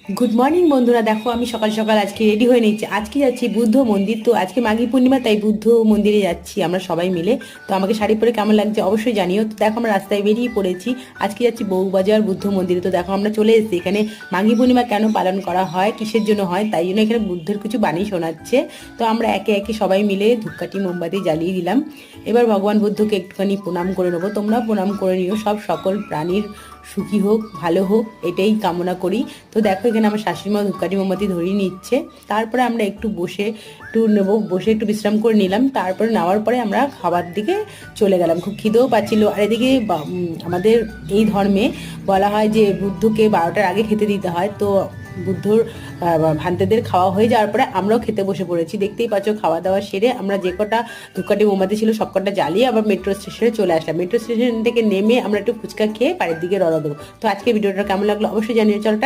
Good morning বন্ধুরা, দেখো আমি সকাল সকাল আজকে রেডি হয়ে নিচ্ছি। আজকে যাচ্ছি বুদ্ধ মন্দির। তো আজকে মাঘী পূর্ণিমা, তাই বুদ্ধ মন্দিরে যাচ্ছি আমরা সবাই মিলে। তো আমাকে শাড়ি পরে কেমন লাগছে অবশ্যই জানিও। তো দেখো আমরা রাস্তায় বেরিয়ে পড়েছি। আজকে যাচ্ছি বউবাজার বুদ্ধ মন্দিরে। তো দেখো আমরা চলে এসেছি এখানে। মাঘী পূর্ণিমা কেন পালন করা হয়, কিসের জন্য হয়, তাই জন্য এখানে বুদ্ধের কিছু বাণী শোনাচ্ছে। তো আমরা একে একে সবাই মিলে ধূপকাঠি মোমবাতি জ্বালিয়ে দিলাম। এবার ভগবান বুদ্ধকে একটুখানি প্রণাম করে নেবো। তোমরা প্রণাম করে নিও। সকল প্রাণীর সুখী হোক, ভালো হোক, এটাই কামনা করি। তো দেখো এখানে আমার শাশুড়িমা ধূপকাঠি মোমবাতি ধরিয়ে নিচ্ছে। তারপরে আমরা একটু বসে একটু বিশ্রাম করে নিলাম। তারপরে নেওয়ার পরে আমরা খাবার দিকে চলে গেলাম। খুব খিদেও পাচ্ছিল। আর এদিকে আমাদের এই ধর্মে বলা হয় যে বুদ্ধকে 12টার আগে খেতে দিতে হয়। তো বুদ্ধর ভান্তেদের খাওয়া হয়ে যাওয়ার পরে আমরাও খেতে বসে পড়েছি। দেখতেই পাচ্ছ, খাওয়া দাওয়া সেরে আমরা যে কটা ধূপকাঠি মোমবাতি ছিল সব কটা জ্বালিয়ে আবার মেট্রো স্টেশনে চলে আসলাম। মেট্রো স্টেশন থেকে নেমে আমরা একটু ফুচকা খেয়ে বাড়ির দিকে রওনা দেবো। তো আজকে ভিডিওটা কেমন লাগলো অবশ্যই জানিও। চলো।